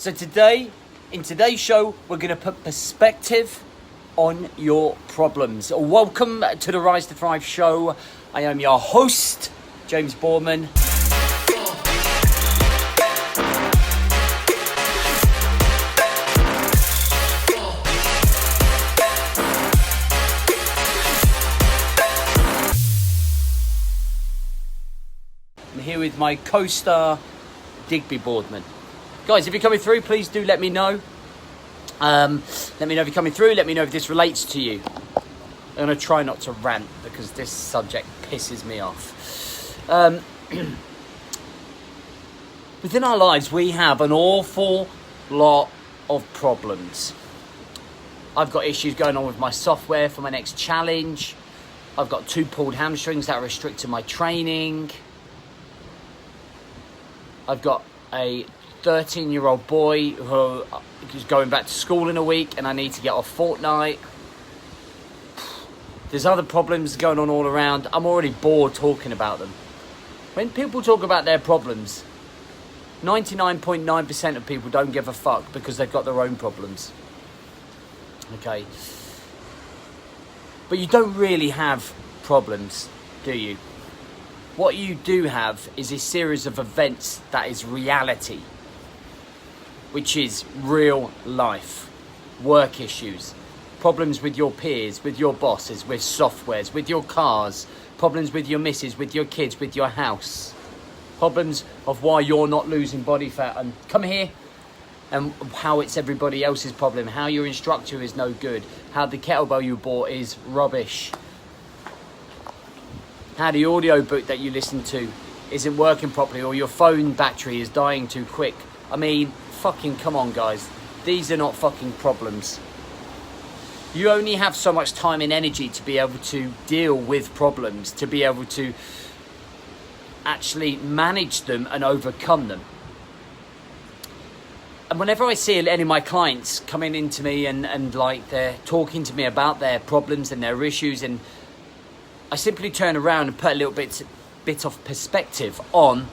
So in today's show, we're going to put perspective on your problems. Welcome to the Rise to Thrive show. I am your host, James Boorman. I'm here with my co-star, Digby Boardman. Guys, if you're coming through, please do let me know. Let me know if you're coming through. Let me know if this relates to you. I'm going to try not to rant because this subject pisses me off. Within our lives, we have an awful lot of problems. I've got issues going on with my software for my next challenge. I've got 2 pulled hamstrings that are restricting my training. I've got a 13-year-old boy who is going back to school in a week and I need to get off Fortnite. There's other problems going on all around. I'm already bored talking about them. When people talk about their problems, 99.9% of people don't give a fuck because they've got their own problems. Okay? But you don't really have problems, do you? What you do have is a series of events that is reality, which is real life, work issues, problems with your peers, with your bosses, with softwares, with your cars, problems with your missus, with your kids, with your house, problems of why you're not losing body fat, and come here, and how it's everybody else's problem, how your instructor is no good, how the kettlebell you bought is rubbish, how the audio book that you listen to isn't working properly, or your phone battery is dying too quick. I mean, fucking come on, guys. These are not fucking problems. You only have so much time and energy to be able to deal with problems, to be able to actually manage them and overcome them. And whenever I see any of my clients coming into me and like they're talking to me about their problems and their issues, and I simply turn around and put a little bit of perspective on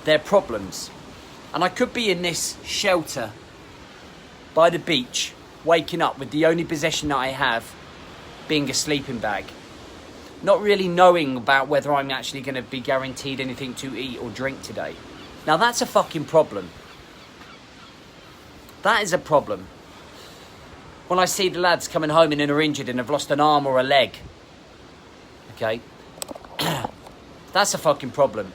their problems. And I could be in this shelter by the beach, waking up with the only possession that I have being a sleeping bag. Not really knowing about whether I'm actually going to be guaranteed anything to eat or drink today. Now that's a fucking problem. That is a problem. When I see the lads coming home and are injured and have lost an arm or a leg. Okay? That's a fucking problem.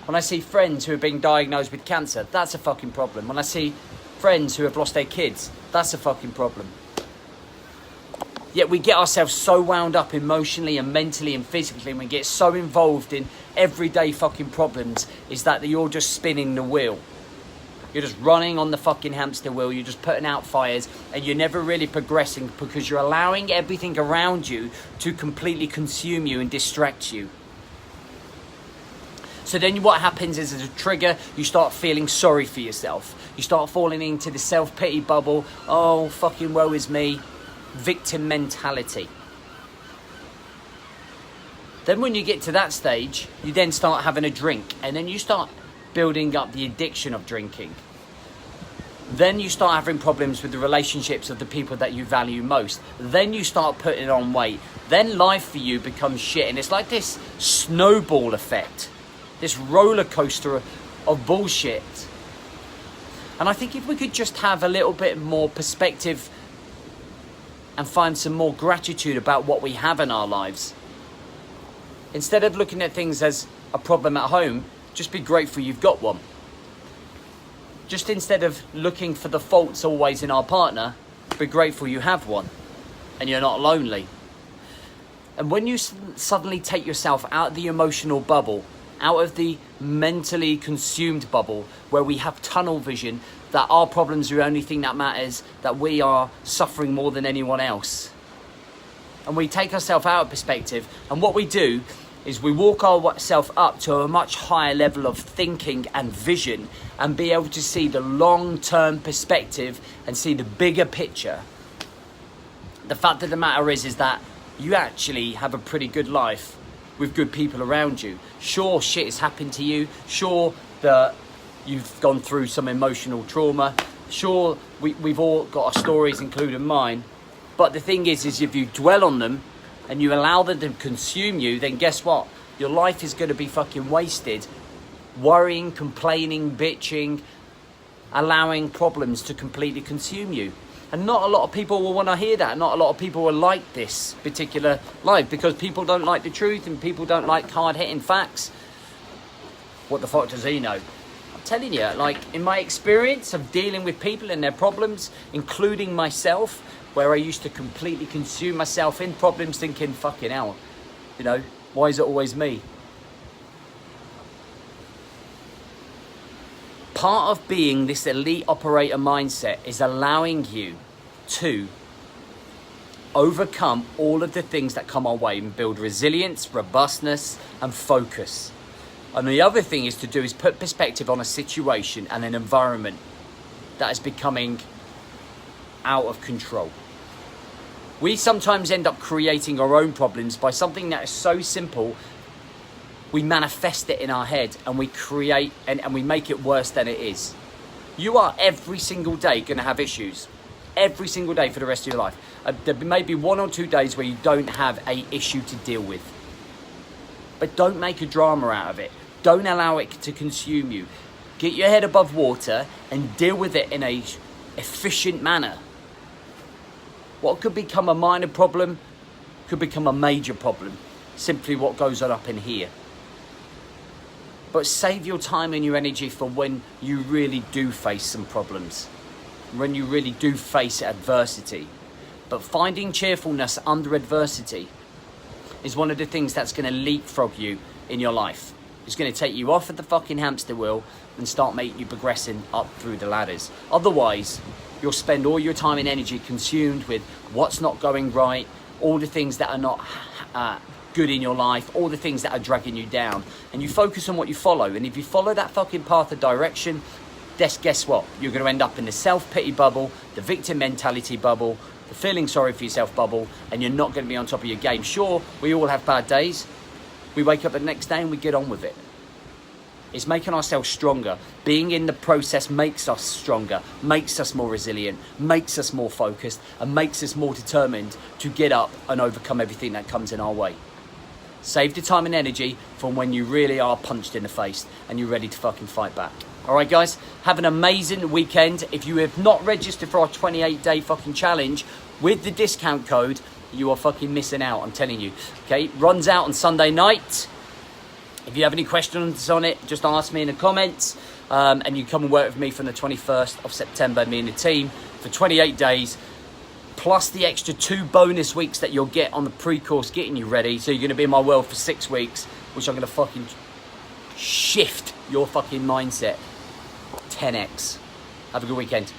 When I see friends who are being diagnosed with cancer, that's a fucking problem. When I see friends who have lost their kids, that's a fucking problem. Yet we get ourselves so wound up emotionally and mentally and physically, and we get so involved in everyday fucking problems, is that you're just spinning the wheel. You're just running on the fucking hamster wheel, you're just putting out fires, and you're never really progressing because you're allowing everything around you to completely consume you and distract you. So then what happens is, as a trigger, you start feeling sorry for yourself. You start falling into the self-pity bubble. Oh, fucking woe is me. Victim mentality. Then when you get to that stage, you then start having a drink. And then you start building up the addiction of drinking. Then you start having problems with the relationships of the people that you value most. Then you start putting on weight. Then life for you becomes shit. And it's like this snowball effect. This roller coaster of bullshit. And I think if we could just have a little bit more perspective and find some more gratitude about what we have in our lives, instead of looking at things as a problem at home, just be grateful you've got one. Just instead of looking for the faults always in our partner, be grateful you have one and you're not lonely. And when you suddenly take yourself out of the emotional bubble, out of the mentally consumed bubble where we have tunnel vision, that our problems are the only thing that matters, that we are suffering more than anyone else, and we take ourselves out of perspective, and what we do is we walk ourselves up to a much higher level of thinking and vision, and be able to see the long-term perspective and see the bigger picture. The fact of the matter is that you actually have a pretty good life with good people around you. Sure, shit has happened to you. Sure, the you've gone through some emotional trauma. Sure, we've all got our stories, including mine. But the thing is if you dwell on them and you allow them to consume you, then guess what? Your life is going to be fucking wasted. Worrying, complaining, bitching, allowing problems to completely consume you. And not a lot of people will want to hear that. Not a lot of people will like this particular life, because people don't like the truth and people don't like hard-hitting facts. What the fuck does he know? I'm telling you, like, in my experience of dealing with people and their problems, including myself, where I used to completely consume myself in problems, thinking, fucking hell, you know, why is it always me? Part of being this elite operator mindset is allowing you to overcome all of the things that come our way and build resilience, robustness, and focus. And the other thing is put perspective on a situation and an environment that is becoming out of control. We sometimes end up creating our own problems by something that is so simple. We manifest it in our head and we create and we make it worse than it is. You are every single day going to have issues. Every single day for the rest of your life. There may be 1 or 2 days where you don't have an issue to deal with. But don't make a drama out of it. Don't allow it to consume you. Get your head above water and deal with it in a efficient manner. What could become a minor problem could become a major problem. Simply what goes on up in here. But save your time and your energy for when you really do face some problems. When you really do face adversity. But finding cheerfulness under adversity is one of the things that's going to leapfrog you in your life. It's going to take you off of the fucking hamster wheel and start making you progressing up through the ladders. Otherwise, you'll spend all your time and energy consumed with what's not going right, all the things that are not good in your life, all the things that are dragging you down. And you focus on what you follow. And if you follow that fucking path of direction, guess what? You're going to end up in the self-pity bubble, the victim mentality bubble, the feeling sorry for yourself bubble, and you're not going to be on top of your game. Sure, we all have bad days. We wake up the next day and we get on with it. It's making ourselves stronger. Being in the process makes us stronger, makes us more resilient, makes us more focused, and makes us more determined to get up and overcome everything that comes in our way. Save the time and energy from when you really are punched in the face and you're ready to fucking fight back. All right, guys, have an amazing weekend. If you have not registered for our 28-day fucking challenge with the discount code, you are fucking missing out, I'm telling you. Okay, runs out on Sunday night. If you have any questions on it, just ask me in the comments. And you come and work with me from the 21st of September, me and the team, for 28 days. Plus the extra 2 bonus weeks that you'll get on the pre-course getting you ready. So you're going to be in my world for 6 weeks, which I'm going to fucking shift your fucking mindset 10x. Have a good weekend.